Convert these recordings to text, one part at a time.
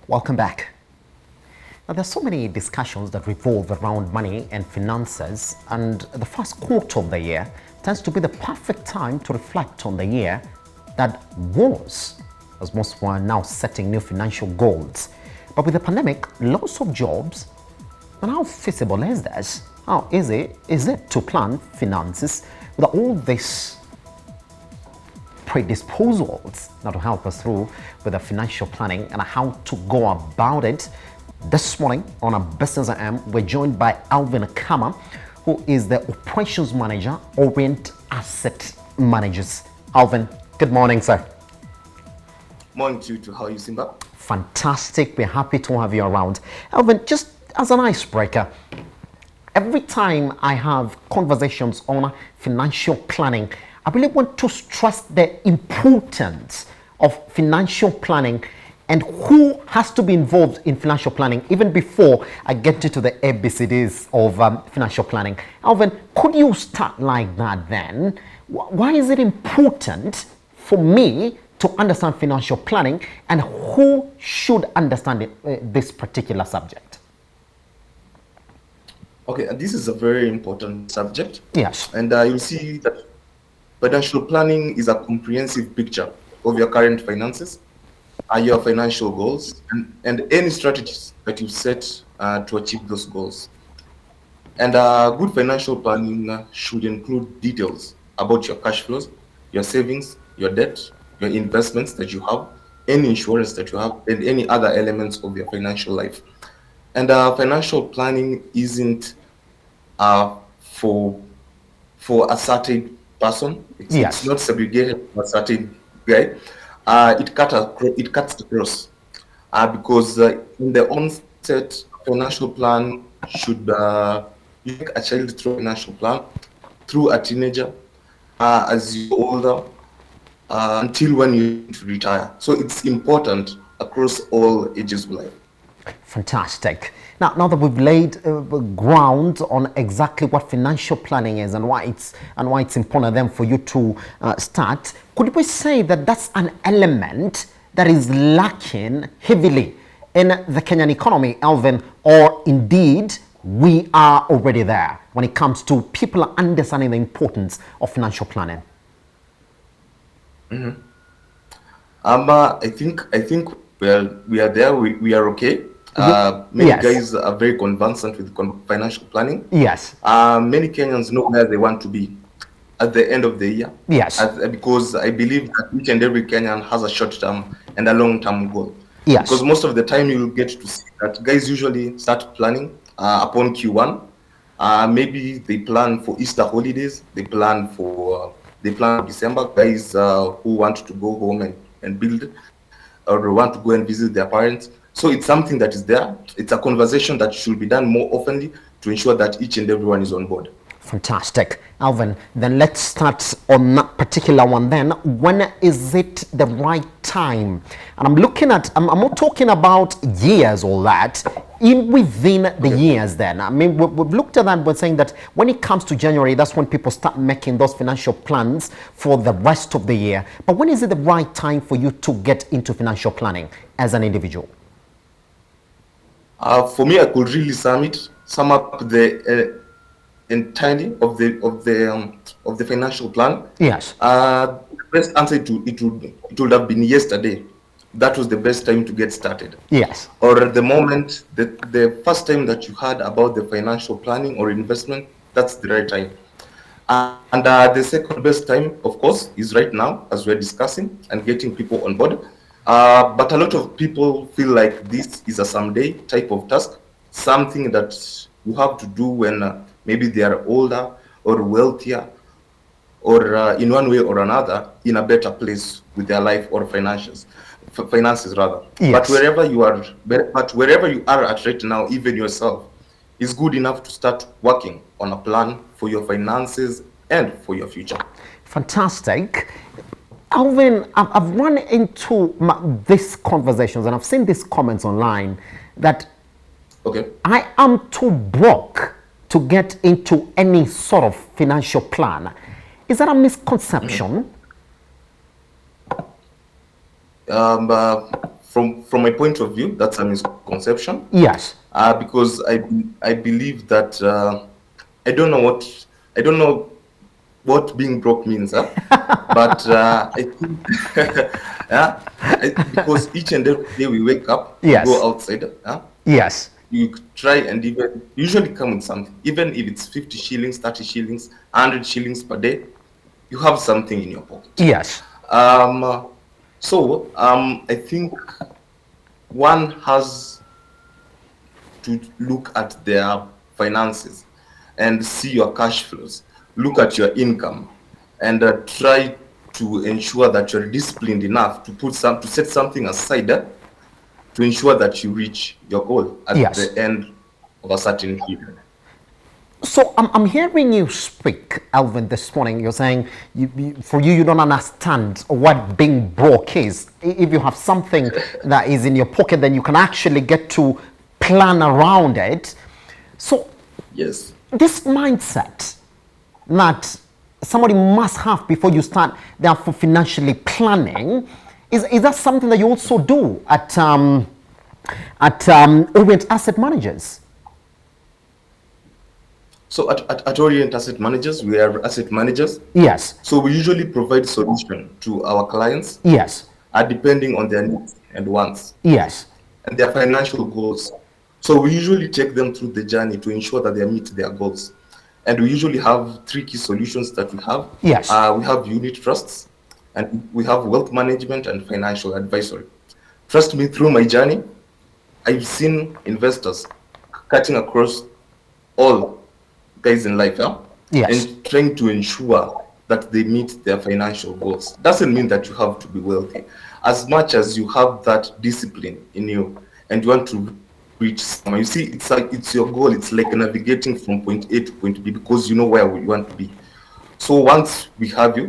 Welcome back. Now, there's so many discussions that revolve around money and finances, and the first quarter of the year tends to be the perfect time to reflect on the year that was, as most were now setting new financial goals. But with the pandemic, loss of jobs, and how feasible is this? How easy is it to plan finances with all these predisposals now to help us through with the financial planning and how to go about it? This morning on our Business AM, we're joined by Alvin Akama, who is the Operations Manager, Orient Asset Managers. Alvin, good morning, sir. Morning to you too. How are you, Simba? Fantastic. We're happy to have you around. Alvin, just as an icebreaker, every time I have conversations on financial planning, I really want to stress the importance of financial planning and who has to be involved in financial planning even before I get into the ABCDs of financial planning. Alvin, could you start like that then? Why is it important for me to understand financial planning, and who should understand this particular subject? Okay, this is a very important subject. Yes. And you'll see that financial planning is a comprehensive picture of your current finances, your financial goals, and any strategies that you set to achieve those goals. And good financial planning should include details about your cash flows, your savings, your debt, your investments that you have, any insurance that you have, and any other elements of your financial life. And financial planning isn't for a certain person. It's not segregated for a certain guy. It cuts across because in the onset, financial plan should you take a child through financial plan, through a teenager, as you older, until when you retire. So it's important across all ages of life. Fantastic. Now that we've laid ground on exactly what financial planning is and why it's important then for you to start, could we say that that's an element that is lacking heavily in the Kenyan economy, Alvin, or indeed we are already there when it comes to people understanding the importance of financial planning? Mm-hmm. I think we are there. We are okay. Many guys are very conversant with financial planning. Yes. Many Kenyans know where they want to be at the end of the year. Yes. Because I believe that each and every Kenyan has a short-term and a long-term goal. Yes. Because most of the time you will get to see that guys usually start planning upon Q1. Maybe they plan for Easter holidays. They plan for December. Guys who want to go home and build, or want to go and visit their parents. So it's something that is there. It's a conversation that should be done more oftenly to ensure that each and everyone is on board. Fantastic. Alvin, then let's start on that particular one then. When is it the right time? And I'm not talking about years or that, within the years then. I mean, we've looked at that, we're saying that when it comes to January, that's when people start making those financial plans for the rest of the year. But when is it the right time for you to get into financial planning as an individual? For me, I could really sum up the entirety of the financial plan. Yes. The best answer it would have been yesterday. That was the best time to get started. Yes. Or at the moment, the first time that you heard about the financial planning or investment, that's the right time. And the second best time, of course, is right now, as we're discussing and getting people on board. But a lot of people feel like this is a someday type of task, something that you have to do when maybe they are older or wealthier, or in one way or another, in a better place with their life or finances rather. Yes. But wherever you are at right now, even yourself, is good enough to start working on a plan for your finances and for your future. Fantastic. Alvin, I've run into these conversations and I've seen these comments online that I am too broke to get into any sort of financial plan. Is that a misconception? from my point of view, that's a misconception. Yes. Because I believe that I don't know what being broke means, huh? But I think yeah, because each and every day we wake up, we Yes. go outside, huh? Yes. You try and even usually come with something, even if it's 50 shillings, 30 shillings, 100 shillings per day, you have something in your pocket. Yes. Um, I think one has to look at their finances and see your cash flows, look at your income, and try to ensure that you're disciplined enough to set something aside to ensure that you reach your goal at Yes. the end of a certain period. So I'm hearing you speak, Alvin, this morning. You're saying for you, you don't understand what being broke is. If you have something that is in your pocket, then you can actually get to plan around it. So Yes. this mindset that somebody must have before you start, therefore, financially planning, is that something that you also do at Orient Asset Managers? So at Orient Asset Managers, we are asset managers. Yes. So we usually provide solution to our clients, Yes. depending on their needs and wants Yes. and their financial goals. So we usually take them through the journey to ensure that they meet their goals. And we usually have three key solutions that we have. Yes. We have unit trusts, and we have wealth management and financial advisory. Trust me, through my journey, I've seen investors cutting across all guys in life, yeah? Yes. And trying to ensure that they meet their financial goals. Doesn't mean that you have to be wealthy. As much as you have that discipline in you and you want to reach somewhere, you see, it's your goal. It's like navigating from point A to point B because you know where you want to be. So once we have you,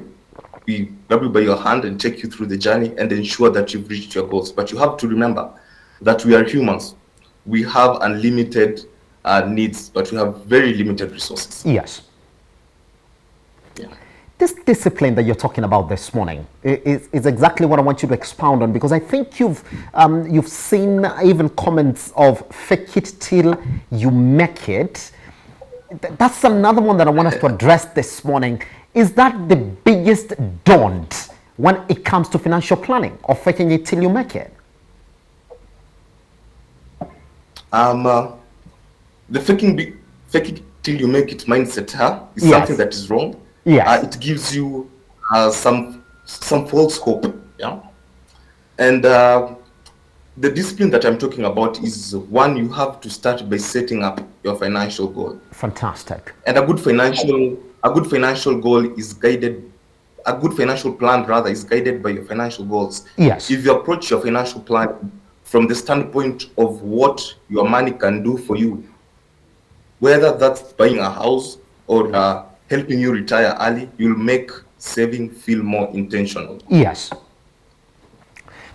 we grab you by your hand and take you through the journey and ensure that you've reached your goals. But you have to remember that we are humans. We have unlimited needs, but we have very limited resources. Yes. Yeah. This discipline that you're talking about this morning is exactly what I want you to expound on, because I think you've seen even comments of fake it till you make it. That's another one that I want us to address this morning. Is that the biggest daunt when it comes to financial planning, or faking it till you make it? The fake it till you make it mindset is Yes. something that is wrong. Yes. It gives you some false hope. Yeah. And the discipline that I'm talking about is one you have to start by setting up your financial goal. Fantastic. And a good financial goal is guided. A good financial plan, rather, is guided by your financial goals. Yes. If you approach your financial plan from the standpoint of what your money can do for you, whether that's buying a house or helping you retire early, you'll make saving feel more intentional. Yes.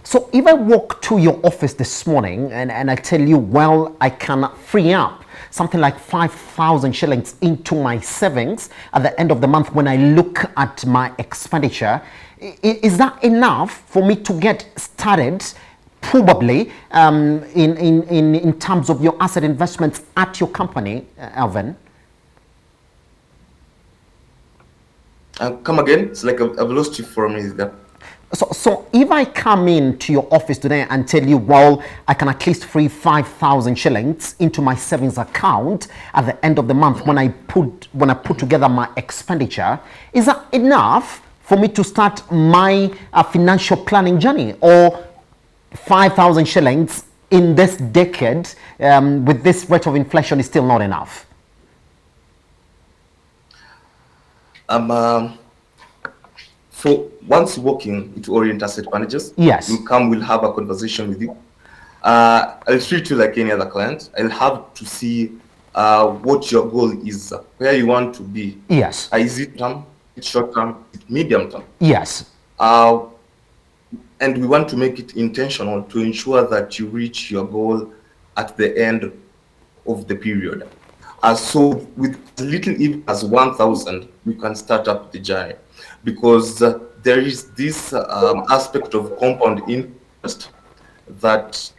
So if I walk to your office this morning and I tell you, well, I can free up something like 5,000 shillings into my savings at the end of the month when I look at my expenditure, is that enough for me to get started? Probably in terms of your asset investments at your company, Alvin? Come again? It's like I've lost you for a minute there. So if I come into your office today and tell you, well, I can at least free 5,000 shillings into my savings account at the end of the month when I put together my expenditure, is that enough for me to start my financial planning journey? Or 5,000 shillings in this decade with this rate of inflation is still not enough? For once you walk into Orient Asset Managers, Yes. you'll come, we'll have a conversation with you. I'll treat you like any other client. I'll have to see what your goal is, where you want to be. Yes. Is it term, is it short term, is it medium term? Yes. And we want to make it intentional to ensure that you reach your goal at the end of the period. So with as little even as 1,000, we can start up the journey, because there is this aspect of compound interest that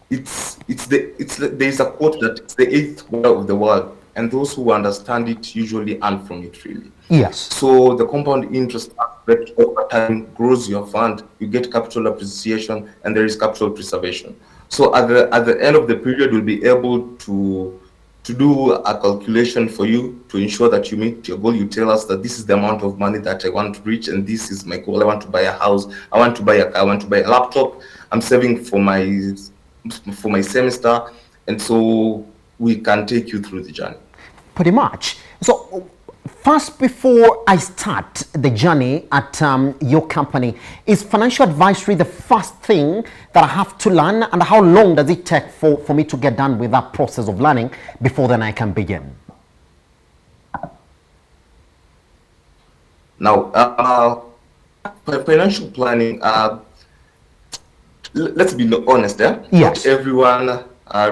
there is a quote that it's the eighth wonder of the world, and those who understand it usually earn from it really. Yes. So the compound interest aspect over time grows your fund, you get capital appreciation, and there is capital preservation. So at the end of the period, you'll be able to do a calculation for you to ensure that you meet your goal. You tell us that this is the amount of money that I want to reach, and this is my goal. I want to buy a house, I want to buy a car, I want to buy a laptop. I'm saving for my semester, and so we can take you through the journey. Pretty much. So, first, before I start the journey at your company, is financial advisory the first thing that I have to learn, and how long does it take for me to get done with that process of learning before then I can begin? Now, financial planning, let's be honest there. Yes. Not everyone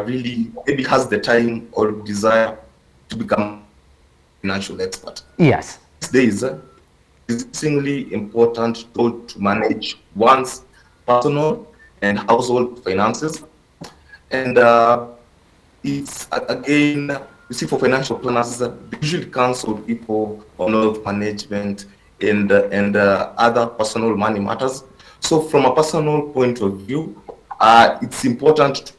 really maybe has the time or desire to become a financial expert. Yes. These days, it's extremely important to manage one's personal and household finances. And it's again, you see, for financial planners, they usually counsel people on wealth management and other personal money matters. So, from a personal point of view, it's important to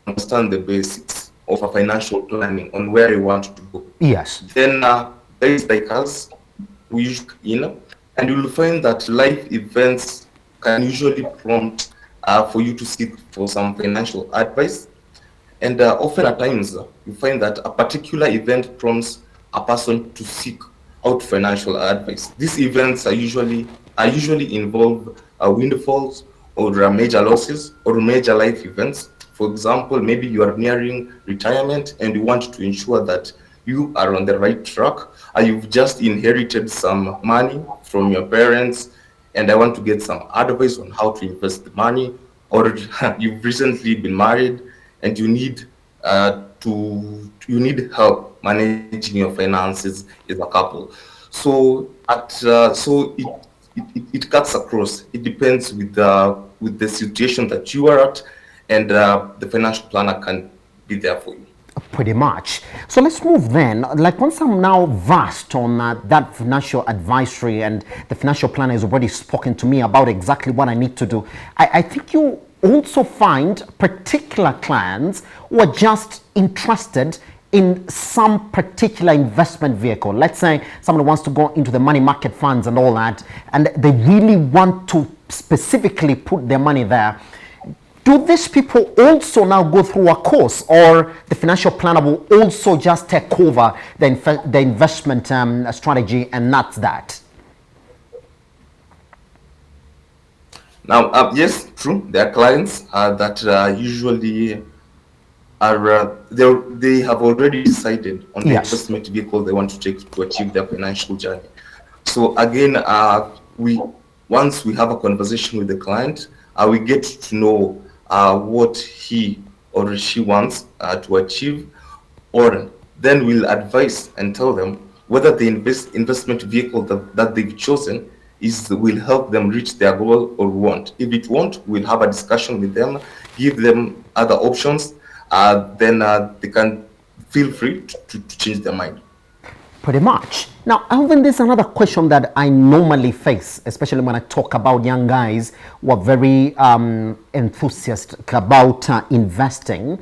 understand the basics of a financial planning on where you want to go. Yes. Then guys like us, we usually and you'll find that life events can usually prompt for you to seek for some financial advice. And often at times, you find that a particular event prompts a person to seek out financial advice. These events are usually involve windfalls or major losses or major life events. For example, maybe you are nearing retirement and you want to ensure that you are on the right track. You've just inherited some money from your parents, and I want to get some advice on how to invest the money. Or you've recently been married and you need help managing your finances as a couple. So it cuts across. It depends with the situation that you are at, and the financial planner can be there for you. Pretty much. So let's move then. Like, once I'm now versed on that financial advisory, and the financial planner has already spoken to me about exactly what I need to do, I think you also find particular clients who are just interested in some particular investment vehicle. Let's say someone wants to go into the money market funds and all that, and they really want to specifically put their money there. Do these people also now go through a course, or the financial planner will also just take over the investment strategy, and that's that? Now, yes, true. There are clients that usually they have already decided on the Yes. investment vehicle they want to take to achieve their financial journey. So again, we once we have a conversation with the client, we get to know what he or she wants to achieve, or then we'll advise and tell them whether the investment vehicle that they've chosen will help them reach their goal or won't. If it won't, we'll have a discussion with them, give them other options, then they can feel free to change their mind. Pretty much. Now, Alvin, there's another question that I normally face, especially when I talk about young guys who are very enthusiastic about investing.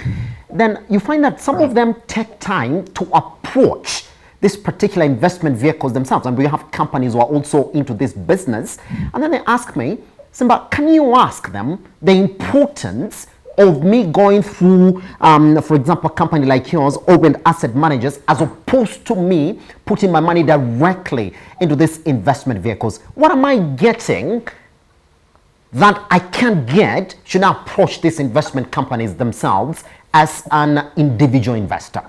Then you find that some of them take time to approach this particular investment vehicles themselves. And we have companies who are also into this business. And then they ask me, Simba, can you ask them the importance of me going through, for example, a company like yours, Open Asset Managers, as opposed to me putting my money directly into these investment vehicles? What am I getting that I can't get should I approach these investment companies themselves as an individual investor?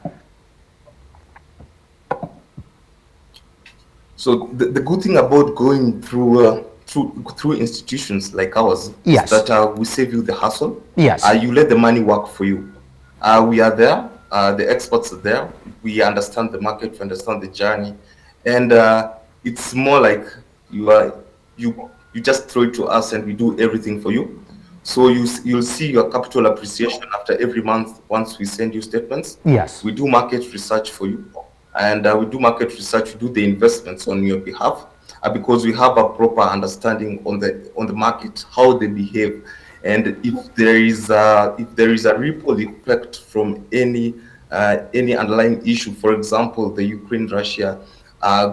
So the good thing about going through institutions like ours, Yes, is that we save you the hassle. yes, You let the money work for you. We are there. The experts are there. We understand the market. We understand the journey, and it's more like you just throw it to us and we do everything for you. So you'll see your capital appreciation after every month once we send you statements. Yes. We do market research for you, and we do market research. We do the investments on your behalf, because we have a proper understanding on the market, how they behave, and if there is a ripple effect from any underlying issue. For example, the Ukraine-Russia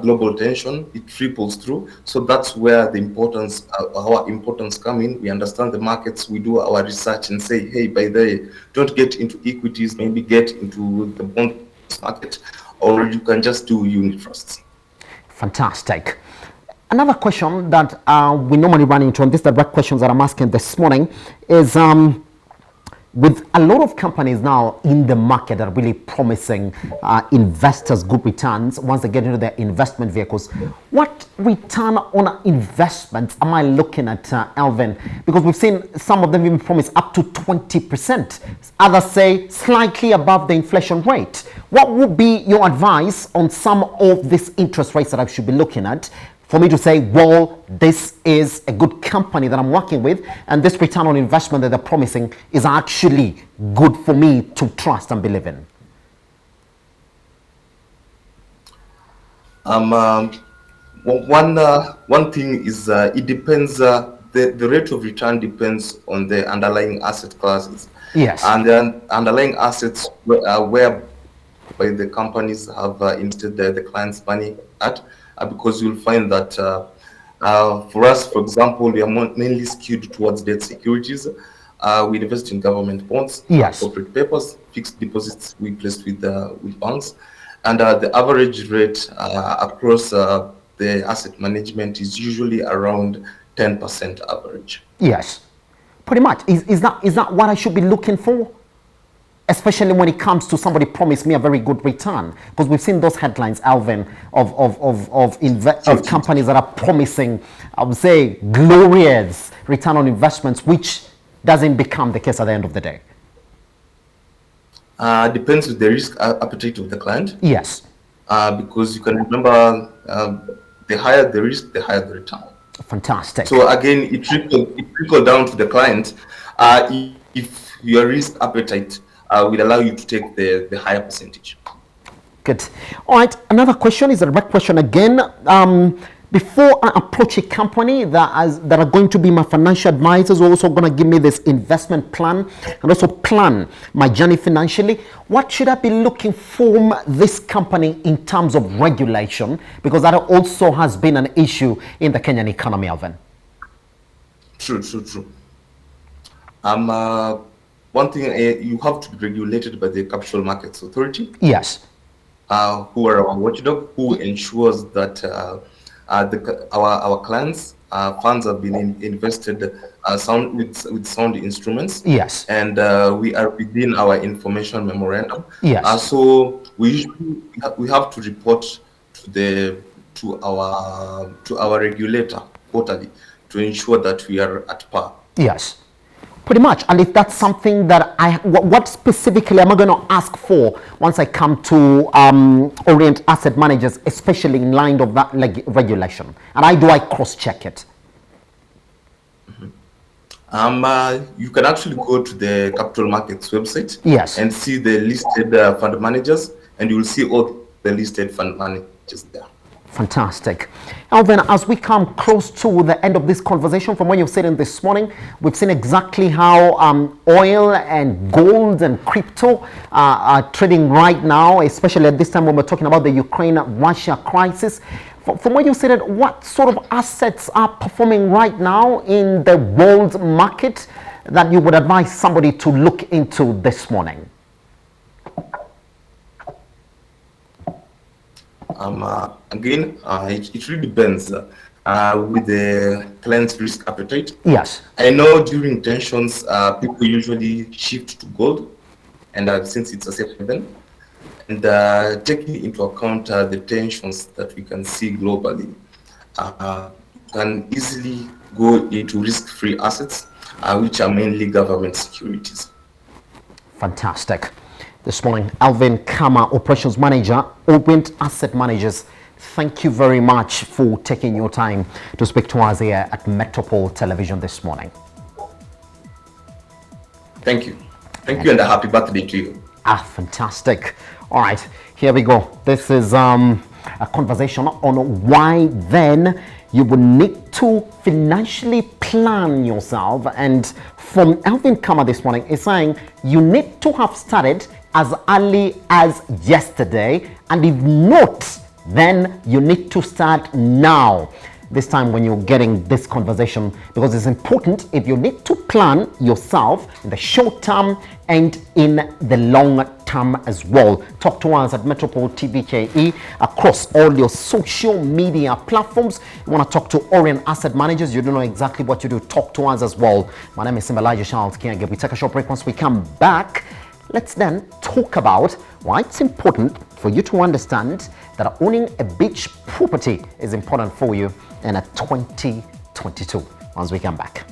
global tension, it ripples through. So that's where our importance come in. We understand the markets, we do our research and say, hey, by the way, don't get into equities, maybe get into the bonds market, or you can just do unit trusts. Fantastic. Another question that we normally run into, and these direct questions that I'm asking this morning, is with a lot of companies now in the market that are really promising investors good returns once they get into their investment vehicles, what return on investment am I looking at, Alvin? Because we've seen some of them even promise up to 20%. Others say slightly above the inflation rate. What would be your advice on some of these interest rates that I should be looking at for me to say, well, this is a good company that I'm working with, and this return on investment that they're promising is actually good for me to trust and believe in? One thing is it depends. The rate of return depends on the underlying asset classes. Yes. And the underlying assets where the companies have invested the client's money at, because you'll find that for us, for example, we are mainly skewed towards debt securities. We invest in government bonds, yes, corporate papers, fixed deposits we placed with banks, and the average rate across the asset management is usually around 10% average. Yes, pretty much. Is that what I should be looking for? Especially when it comes to somebody promised me a very good return, because we've seen those headlines, Alvin, of companies that are promising, I would say, glorious return on investments, which doesn't become the case at the end of the day. Depends with the risk appetite of the client. Yes. Because you can remember, the higher the risk, the higher the return. Fantastic. So again, it trickle down to the client. If your risk appetite will allow you to take the higher percentage. Good. All right. Another question is a direct question again. Before I approach a company that are going to be my financial advisors, who also going to give me this investment plan and also plan my journey financially, what should I be looking from this company in terms of regulation? Because that also has been an issue in the Kenyan economy, Alvin. True. One thing, you have to be regulated by the Capital Markets Authority. Yes. Who are our watchdog, who ensures that our clients' funds have been invested with sound instruments. Yes. And we are within our information memorandum. Yes. So we have to report to our regulator quarterly to ensure that we are at par. Yes. Pretty much. And if that's something that what specifically am I going to ask for once I come to orient asset managers, especially in line of that regulation? And how do I cross-check it? You can actually go to the Capital Markets website. Yes. And see the listed fund managers, and you will see all the listed fund managers there. Fantastic. Alvin, as we come close to the end of this conversation, from what you've said in this morning, we've seen exactly how oil and gold and crypto are trading right now, especially at this time when we're talking about the Ukraine-Russia crisis. From what you said, what sort of assets are performing right now in the world market that you would advise somebody to look into this morning? Again, it really depends with the client's risk appetite. Yes. I know during tensions, people usually shift to gold, and since it's a safe haven, and taking into account the tensions that we can see globally, can easily go into risk-free assets, which are mainly government securities. Fantastic. This morning, Alvin Kama, Operations Manager, Orient Asset Managers. Thank you very much for taking your time to speak to us here at Metropole Television this morning. Thank you. Thank you, and a happy birthday to you. Ah, fantastic. All right, here we go. This is a conversation on why then you will need to financially plan yourself. And from Alvin Kama this morning is saying you need to have started as early as yesterday, and if not, then you need to start now. This time when you're getting this conversation, because it's important if you need to plan yourself in the short term and in the long term as well. Talk to us at Metropole TVKE across all your social media platforms. You want to talk to Orient Asset Managers, you don't know exactly what you do, talk to us as well. My name is Elijah Charles Kienge. We take a short break. Once we come back, let's then talk about why it's important for you to understand that owning a beach property is important for you in 2022 once we come back.